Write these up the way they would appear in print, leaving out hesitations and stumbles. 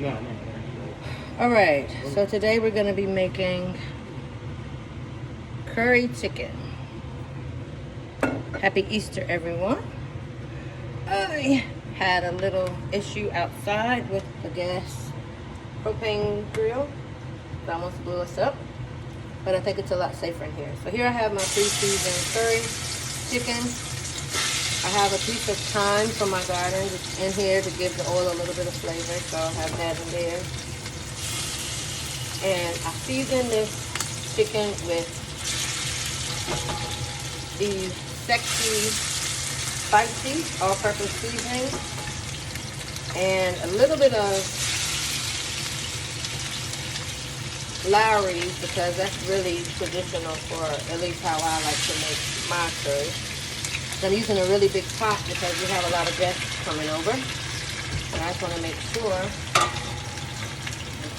No, no. All right, so today we're going to be making curry chicken. Happy Easter, everyone. I had a little issue outside with the gas propane grill. It almost blew us up, but I think it's a lot safer in here. So here I have my pre-seasoned curry chicken. I have a piece of thyme from my garden just in here to give the oil a little bit of flavor, so I'll have that in there. And I season this chicken with these sexy, spicy, all-purpose seasoning and a little bit of Lawry's, because that's really traditional for at least how I like to make my curry. I'm using a really big pot because we have a lot of guests coming over. And I just want to make sure,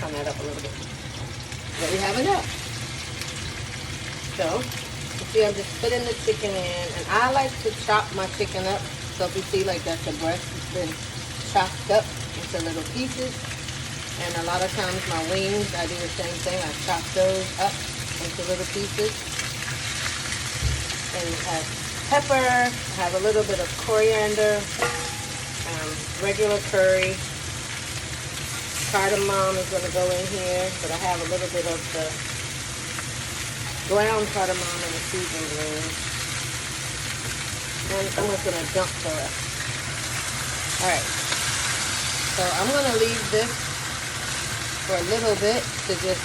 turn that up a little bit, that we have enough. So, you see I'm just putting the chicken in, and I like to chop my chicken up. So if you see, like, that's the breast, it's been chopped up into little pieces. And a lot of times my wings, I do the same thing. I chop those up into little pieces. And have pepper, have a little bit of coriander, regular curry. Cardamom is going to go in here, but I have a little bit of the ground cardamom and the seasoning blend. And I'm just going to dump the rest. Alright, so I'm going to leave this for a little bit to just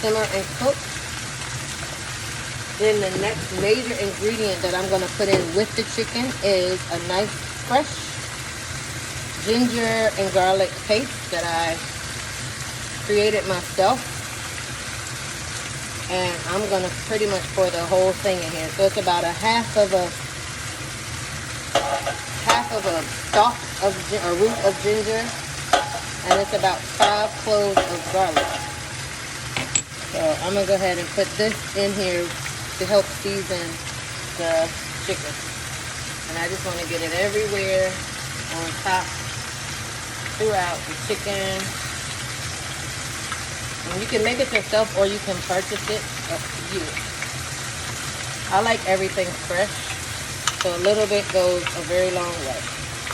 simmer and cook. Then the next major ingredient that I'm going to put in with the chicken is a nice fresh ginger and garlic paste that I created myself. And I'm going to pretty much pour the whole thing in here. So it's about a half of a stalk of a root of ginger, and it's about 5 cloves of garlic. So I'm going to go ahead and put this in here to help season the chicken. And I just want to get it everywhere on top, throughout the chicken. And you can make it yourself or you can purchase it, up to you. I like everything fresh, so a little bit goes a very long way.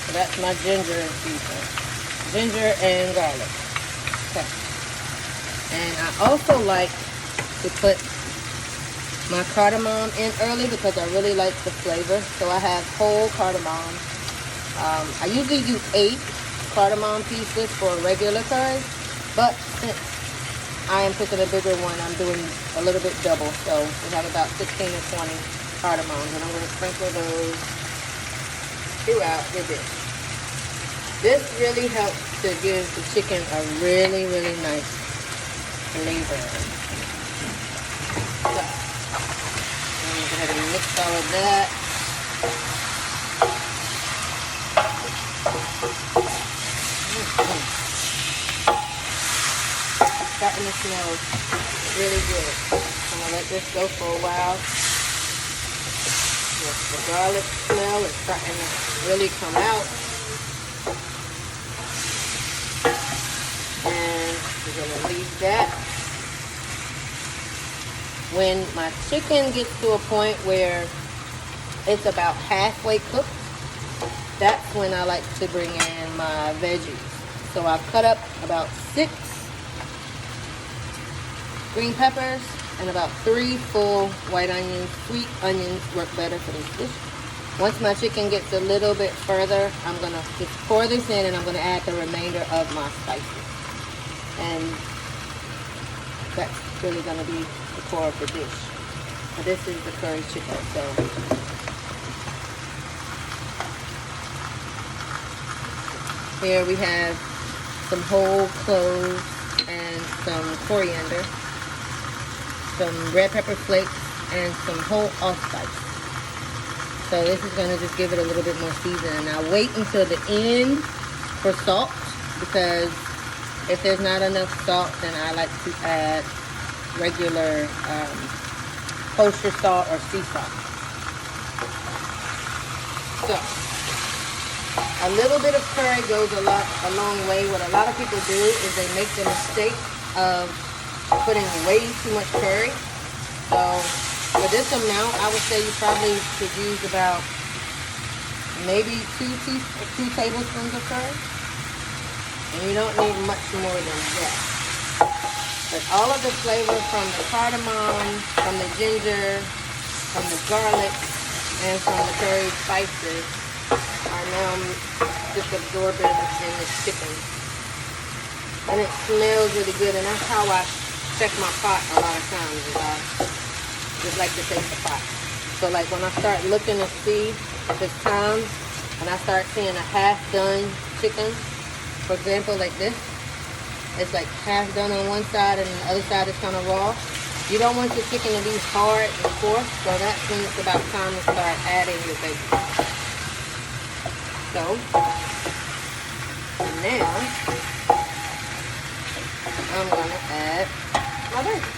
So that's my ginger infusion. Ginger and garlic. Okay. And I also like to put my cardamom in early because I really like the flavor. So I have whole cardamom. I usually do 8 cardamom pieces for a regular curry, but since I am picking a bigger one, I'm doing a little bit double. So we have about 16 or 20 cardamoms, and I'm going to sprinkle those throughout the dish. This really helps to give the chicken a really, really nice flavor. So, I'm going to go ahead and mix all of that. Starting to smell really good. I'm going to let this go for a while. The garlic smell is starting to really come out. And we're going to leave that. When my chicken gets to a point where it's about halfway cooked, that's when I like to bring in my veggies. So I cut up about 6 green peppers and about 3 full white onions. Sweet onions work better for this dish. Once my chicken gets a little bit further, I'm going to just pour this in and I'm going to add the remainder of my spices. And that's really going to be the core of the dish. And this is the curry chicken. So here we have some whole cloves and some coriander, some red pepper flakes, and some whole allspice. So this is going to just give it a little bit more seasoning. Now wait until the end for salt, because if there's not enough salt, then I like to add regular kosher salt or sea salt. So A little bit of curry goes a long way. What a lot of people do is they make the mistake of putting way too much curry. So for this amount, I would say you probably should use about maybe two tablespoons of curry. And you don't need much more than that. But all of the flavor from the cardamom, from the ginger, from the garlic, and from the curry spices are now just absorbing in the chicken. And it smells really good, and that's how I check my pot a lot of times. Is I just like to taste the pot. So like when I start looking to see if it's time, and I start seeing a half done chicken, for example, like this, it's like half done on one side and the other side is kind of raw. You don't want your chicken to be hard and coarse, so that's when it's about time to start adding your bacon. So, now, I'm going to add my bacon.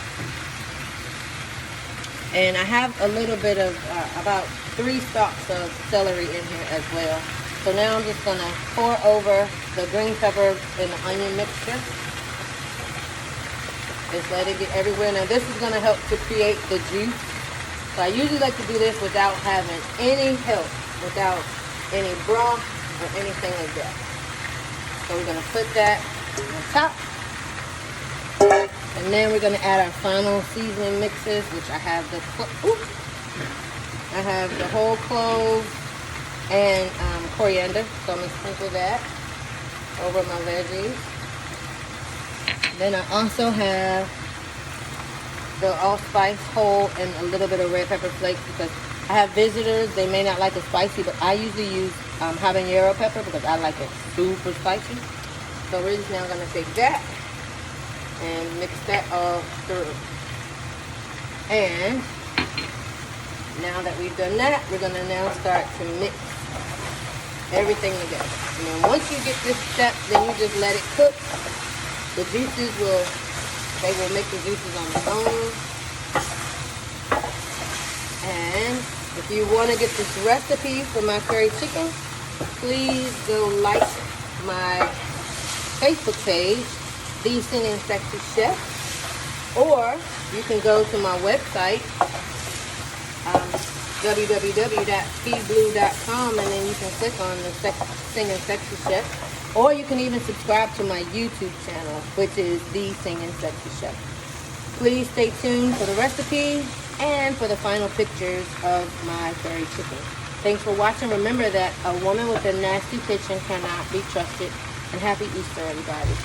And I have a little bit of, about 3 stalks of celery in here as well. So now I'm just going to pour over the green pepper and the onion mixture. Just let it get everywhere. Now this is going to help to create the juice. So I usually like to do this without having any help, without any broth or anything like that. So we're going to put that on top. And then we're going to add our final seasoning mixes, which I have the whole clove and coriander. So I'm going to sprinkle that over my veggies. Then I also have the allspice whole and a little bit of red pepper flakes because I have visitors. They may not like it spicy, but I usually use habanero pepper because I like it super spicy. So we're just now going to take that and mix that all through. And now that we've done that, we're going to now start to mix everything together. And then once you get this step, then you just let it cook. The juices will make the juices on their own. And if you want to get this recipe for my curry chicken, please go like my Facebook page, The Singing Sexy Chef, or you can go to my website, www.feedblue.com, and then you can click on the Singing Sexy Chef. Or you can even subscribe to my YouTube channel, which is The Singing Sexy Chef. Please stay tuned for the recipe and for the final pictures of my curry chicken. Thanks for watching. Remember that a woman with a nasty kitchen cannot be trusted. And happy Easter, everybody.